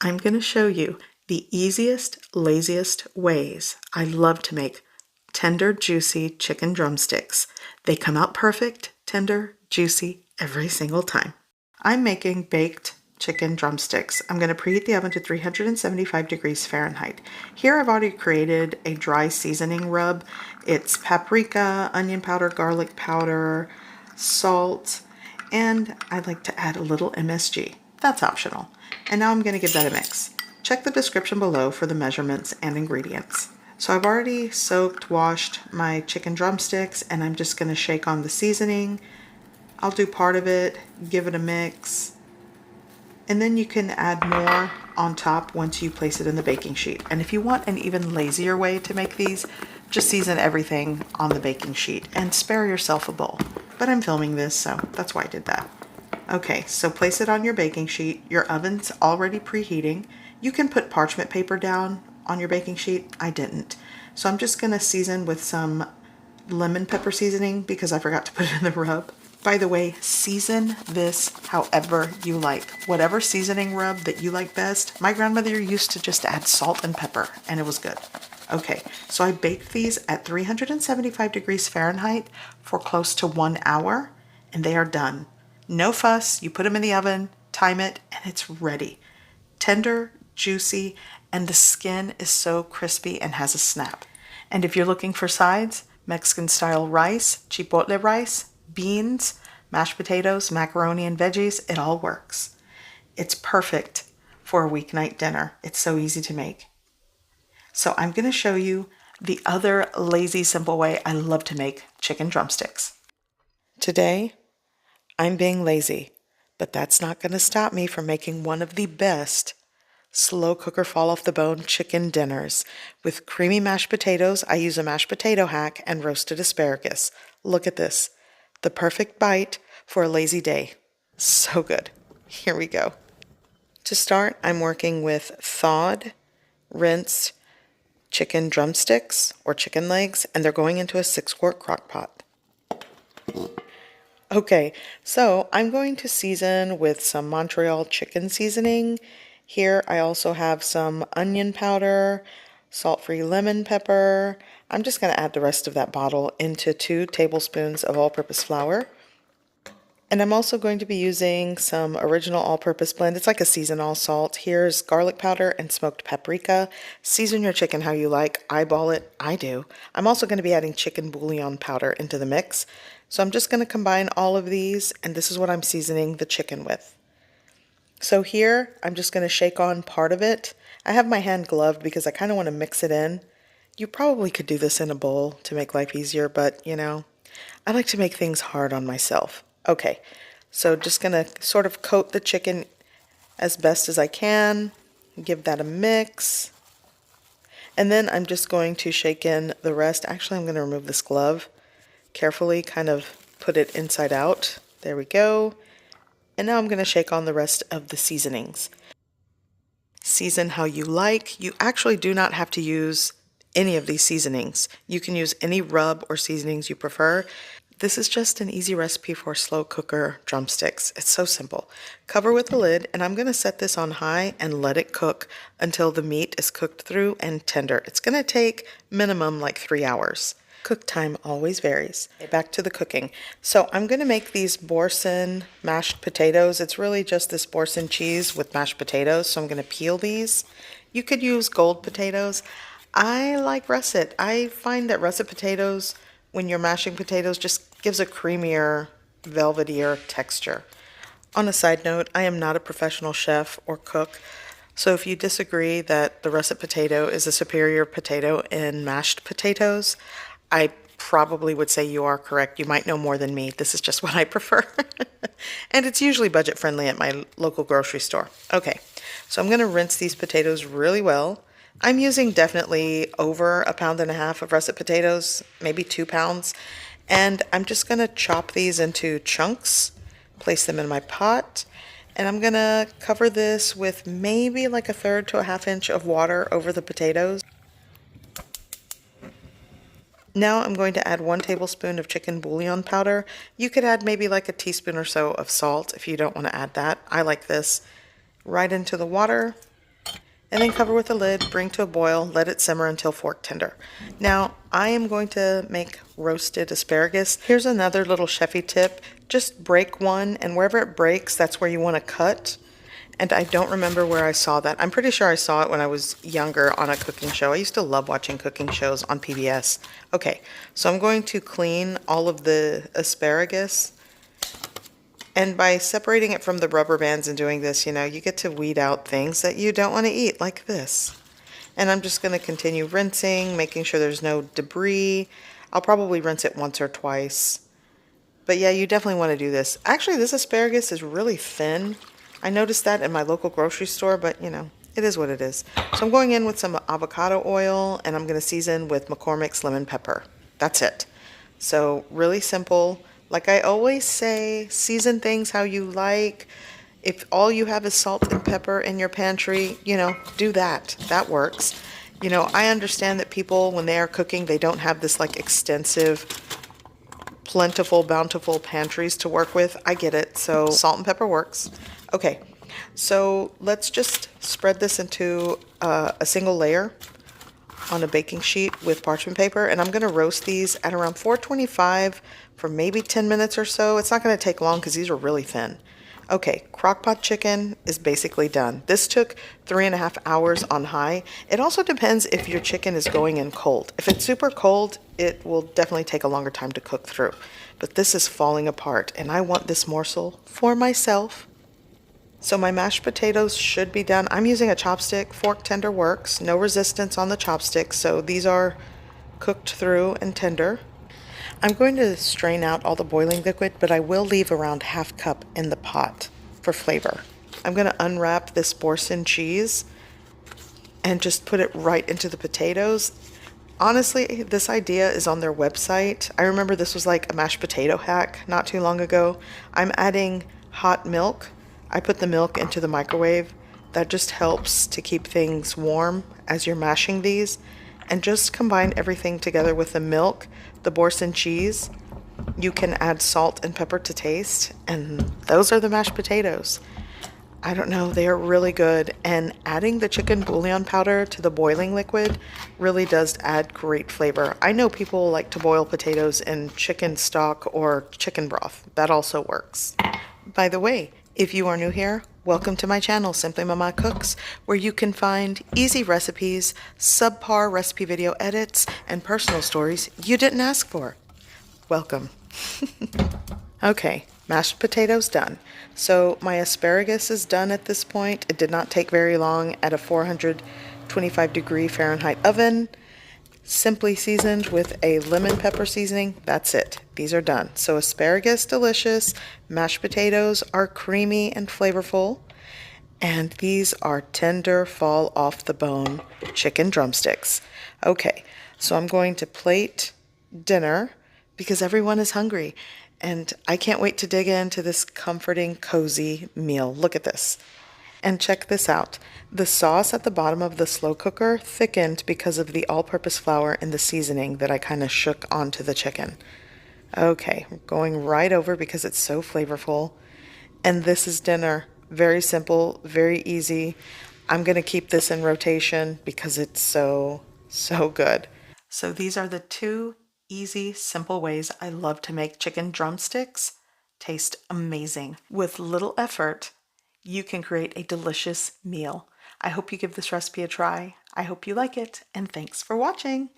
I'm going to show you the easiest, laziest ways I love to make tender, juicy chicken drumsticks. They come out perfect, tender, juicy every single time. I'm making baked chicken drumsticks. I'm going to preheat the oven to 375 degrees Fahrenheit. Here I've already created a dry seasoning rub. It's paprika, onion powder, garlic powder, salt, and I like to add a little MSG. That's optional. And now I'm going to give that a mix. Check the description below for the measurements and ingredients. So I've already soaked, washed my chicken drumsticks, and I'm just going to shake on the seasoning. I'll do part of it, give it a mix, and then you can add more on top once you place it in the baking sheet. And if you want an even lazier way to make these, just season everything on the baking sheet and spare yourself a bowl. But I'm filming this, so that's why I did that. Okay, so place it on your baking sheet. Your oven's already preheating. You can put parchment paper down on your baking sheet. I didn't. So I'm just gonna season with some lemon pepper seasoning because I forgot to put it in the rub. By the way, season this however you like. Whatever seasoning rub that you like best. My grandmother used to just add salt and pepper and it was good. Okay, so I baked these at 375 degrees Fahrenheit for close to 1 hour and they are done. No fuss, you put them in the oven, time it, and it's ready. Tender, juicy, and the skin is so crispy and has a snap. And if you're looking for sides, Mexican style rice, chipotle rice, beans, mashed potatoes, macaroni, and veggies, it all works. It's perfect for a weeknight dinner. It's so easy to make. So I'm going to show you the other lazy, simple way I love to make chicken drumsticks. Today, I'm being lazy, but that's not going to stop me from making one of the best slow cooker fall off the bone chicken dinners. With creamy mashed potatoes, I use a mashed potato hack and roasted asparagus. Look at this. The perfect bite for a lazy day. So good. Here we go. To start, I'm working with thawed, rinsed chicken drumsticks or chicken legs, and they're going into a 6-quart crock pot. Okay, so I'm going to season with some Montreal chicken seasoning. Here I also have some onion powder, salt-free lemon pepper. I'm just going to add the rest of that bottle into 2 tablespoons of all-purpose flour. And I'm also going to be using some original all-purpose blend. It's like a season-all salt. Here's garlic powder and smoked paprika. Season your chicken how you like. Eyeball it. I do. I'm also going to be adding chicken bouillon powder into the mix. So I'm just going to combine all of these, and this is what I'm seasoning the chicken with. So here, I'm just going to shake on part of it. I have my hand gloved because I kind of want to mix it in. You probably could do this in a bowl to make life easier, but you know, I like to make things hard on myself. Okay, so just going to sort of coat the chicken as best as I can, give that a mix, and then I'm just going to shake in the rest. Actually, I'm going to remove this glove. Carefully kind of put it inside out. There we go. And now I'm going to shake on the rest of the seasonings. Season how you like. You actually do not have to use any of these seasonings. You can use any rub or seasonings you prefer. This is just an easy recipe for slow cooker drumsticks. It's so simple. Cover with the lid, and I'm going to set this on high and let it cook until the meat is cooked through and tender. It's going to take minimum like 3 hours. Cook time always varies. Back to the cooking. So I'm going to make these boursin mashed potatoes. It's really just this boursin cheese with mashed potatoes. So I'm going to peel these. You could use gold potatoes. I like russet. I find that russet potatoes, when you're mashing potatoes, just gives a creamier, velvetier texture. On a side note, I am not a professional chef or cook. So if you disagree that the russet potato is a superior potato in mashed potatoes, I probably would say you are correct. You might know more than me. This is just what I prefer. And it's usually budget friendly at my local grocery store. Okay, so I'm going to rinse these potatoes really well. I'm using definitely over 1.5 pounds of russet potatoes, maybe 2 pounds. And I'm just going to chop these into chunks, place them in my pot. And I'm going to cover this with maybe like 1/3 to 1/2 inch of water over the potatoes. Now I'm going to add 1 tablespoon of chicken bouillon powder. You could add maybe like a teaspoon or so of salt if you don't want to add that. I like this. Right into the water. and then cover with a lid, bring to a boil, let it simmer until fork tender. Now, I am going to make roasted asparagus. Here's another little chefy tip. Just break one, and wherever it breaks, that's where you want to cut. And I don't remember where I saw that. I'm pretty sure I saw it when I was younger on a cooking show. I used to love watching cooking shows on PBS. Okay, so I'm going to clean all of the asparagus. And by separating it from the rubber bands and doing this, you know, you get to weed out things that you don't want to eat, like this. And I'm just going to continue rinsing, making sure there's no debris. I'll probably rinse it once or twice. But yeah, you definitely want to do this. Actually, this asparagus is really thin. I noticed that in my local grocery store, but you know, it is what it is. So I'm going in with some avocado oil, and I'm going to season with McCormick's lemon pepper. That's it. So really simple. Like I always say, season things how you like. If all you have is salt and pepper in your pantry, you know, do that. That works. You know, I understand that people, when they are cooking, they don't have this like extensive, plentiful, bountiful pantries to work with. I get it. So salt and pepper works. Okay, so let's just spread this into a single layer on a baking sheet with parchment paper, and I'm going to roast these at around 425 for maybe 10 minutes or so. It's not going to take long because these are really thin. Okay, crockpot chicken is basically done. This took 3.5 hours on high. It also depends if your chicken is going in cold. If it's super cold, it will definitely take a longer time to cook through. But this is falling apart, and I want this morsel for myself. So my mashed potatoes should be done. I'm using a chopstick. Fork tender works. No resistance on the chopstick, so these are cooked through and tender. I'm going to strain out all the boiling liquid, but I will leave around ½ cup in the pot for flavor. I'm going to unwrap this Boursin cheese and just put it right into the potatoes. Honestly, this idea is on their website. I remember this was like a mashed potato hack not too long ago. I'm adding hot milk. I put the milk into the microwave. That just helps to keep things warm as you're mashing these. And just combine everything together with the milk, the Boursin cheese. You can add salt and pepper to taste, and those are the mashed potatoes. I don't know, they are really good. And adding the chicken bouillon powder to the boiling liquid really does add great flavor. I know people like to boil potatoes in chicken stock or chicken broth. That also works. By the way, if you are new here, welcome to my channel, Simply Mama Cooks, where you can find easy recipes, subpar recipe video edits, and personal stories you didn't ask for. Welcome. Okay, mashed potatoes done. So my asparagus is done at this point. It did not take very long at a 425-degree Fahrenheit oven. Simply seasoned with a lemon pepper seasoning. That's it. These are done. So asparagus, delicious. Mashed potatoes are creamy and flavorful. And these are tender, fall off the bone chicken drumsticks. Okay, so I'm going to plate dinner because everyone is hungry. And I can't wait to dig into this comforting, cozy meal. Look at this. And check this out. The sauce at the bottom of the slow cooker thickened because of the all-purpose flour and the seasoning that I kind of shook onto the chicken. Okay, going right over because it's so flavorful. And this is dinner. Very simple, very easy. I'm going to keep this in rotation because it's so good. So these are the two easy, simple ways I love to make chicken drumsticks taste amazing. With little effort, you can create a delicious meal. I hope you give this recipe a try. I hope you like it, and thanks for watching.